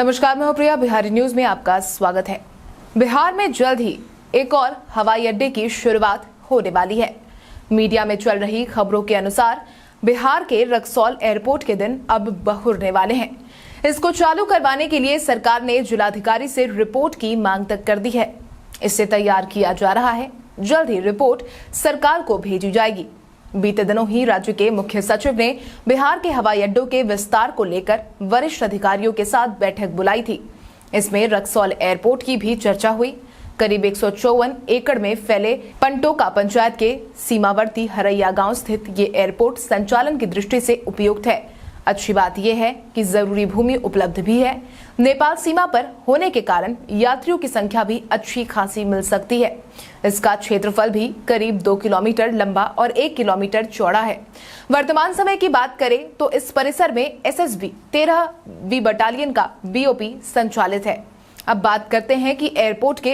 नमस्कार, मैं हूं प्रिया। बिहारी न्यूज में आपका स्वागत है। बिहार में जल्द ही एक और हवाई अड्डे की शुरुआत होने वाली है। मीडिया में चल रही खबरों के अनुसार बिहार के रक्सौल एयरपोर्ट के दिन अब बहुरने वाले हैं। इसको चालू करवाने के लिए सरकार ने जिलाधिकारी से रिपोर्ट की मांग तक कर दी है। इसे तैयार किया जा रहा है। जल्द ही रिपोर्ट सरकार को भेजी जाएगी। बीते दिनों ही राज्य के मुख्य सचिव ने बिहार के हवाई अड्डों के विस्तार को लेकर वरिष्ठ अधिकारियों के साथ बैठक बुलाई थी। इसमें रक्सौल एयरपोर्ट की भी चर्चा हुई। करीब 154 एकड़ में फैले पंटोका पंचायत के सीमावर्ती हरैया गांव स्थित ये एयरपोर्ट संचालन की दृष्टि से उपयुक्त है। अच्छी बात यह है कि जरूरी भूमि उपलब्ध भी है। नेपाल सीमा पर होने के कारण यात्रियों की संख्या भी अच्छी खासी मिल सकती है। इसका क्षेत्रफल भी करीब 2 किलोमीटर लंबा और 1 किलोमीटर चौड़ा है। वर्तमान समय की बात करें तो इस परिसर में एसएसबी 13वीं बटालियन का बीओपी संचालित है। अब बात करते हैं एयरपोर्ट के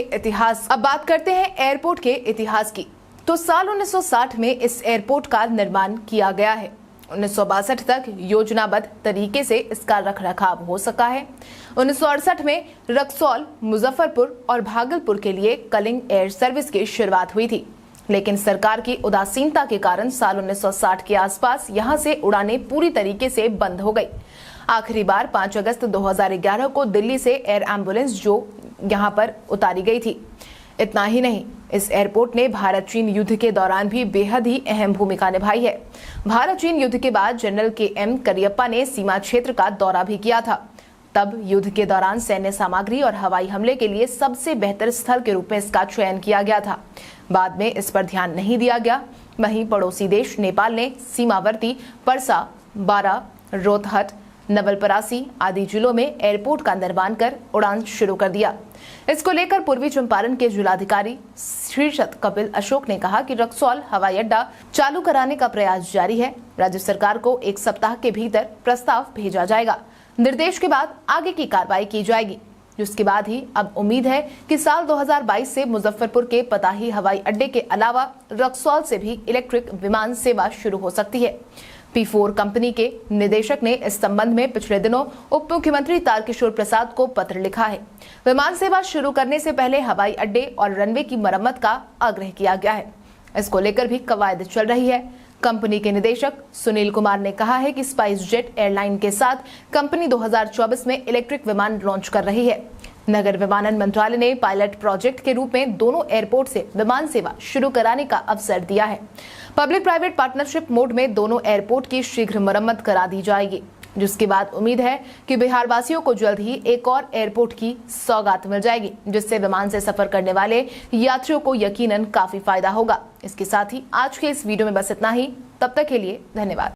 इतिहास की। तो साल 1960 में इस एयरपोर्ट का निर्माण किया गया है। 1962 तक योजनाबद्ध तरीके से इसका रखरखाव हो सका है। 1968 में रक्सौल, मुजफ्फरपुर और भागलपुर के लिए कलिंग एयर सर्विस की शुरुआत हुई थी, लेकिन सरकार की उदासीनता के कारण साल 1960 के आसपास यहां से उड़ानें पूरी तरीके से बंद हो गई। आखिरी बार 5 अगस्त 2011 को दिल्ली से एयर एम्बुलेंस जो यहां पर उतारी गई थी। इतना ही नहीं, इस एयरपोर्ट ने भारत चीन युद्ध के दौरान भी बेहद ही अहम भूमिका निभाई है। भारत चीन युद्ध के बाद जनरल KM करियप्पा ने सीमा क्षेत्र का दौरा भी किया था। तब युद्ध के दौरान सैन्य सामग्री और हवाई हमले के लिए सबसे बेहतर स्थल के रूप में इसका चयन किया गया था। बाद में इस पर ध्यान नहीं दिया गया। वहीं पड़ोसी देश नेपाल ने सीमावर्ती परसा, बारा, रोहतहट, नवलपरासी आदि जिलों में एयरपोर्ट का निर्माण कर उड़ान शुरू कर दिया। इसको लेकर पूर्वी चंपारण के जिलाधिकारी शीर्षत कपिल अशोक ने कहा कि रक्सौल हवाई अड्डा चालू कराने का प्रयास जारी है। राज्य सरकार को 1 सप्ताह के भीतर प्रस्ताव भेजा जाएगा। निर्देश के बाद आगे की कार्रवाई की जाएगी, जिसके बाद ही अब उम्मीद है कि साल 2022 से मुजफ्फरपुर के पताही हवाई अड्डे के अलावा रक्सौल से भी इलेक्ट्रिक विमान सेवा शुरू हो सकती है। P4 कंपनी के निदेशक ने इस संबंध में पिछले दिनों उप मुख्यमंत्री तारकिशोर प्रसाद को पत्र लिखा है। विमान सेवा शुरू करने से पहले हवाई अड्डे और रनवे की मरम्मत का आग्रह किया गया है। इसको लेकर भी कवायद चल रही है। कंपनी के निदेशक सुनील कुमार ने कहा है कि स्पाइस जेट एयरलाइन के साथ कंपनी 2024 में इलेक्ट्रिक विमान लॉन्च कर रही है। नगर विमानन मंत्रालय ने पायलट प्रोजेक्ट के रूप में दोनों एयरपोर्ट से विमान सेवा शुरू कराने का अवसर दिया है। पब्लिक प्राइवेट पार्टनरशिप मोड में दोनों एयरपोर्ट की शीघ्र मरम्मत करा दी जाएगी, जिसके बाद उम्मीद है कि बिहार वासियों को जल्द ही एक और एयरपोर्ट की सौगात मिल जाएगी, जिससे विमान से सफर करने वाले यात्रियों को यकीनन काफी फायदा होगा। इसके साथ ही आज के इस वीडियो में बस इतना ही। तब तक के लिए धन्यवाद।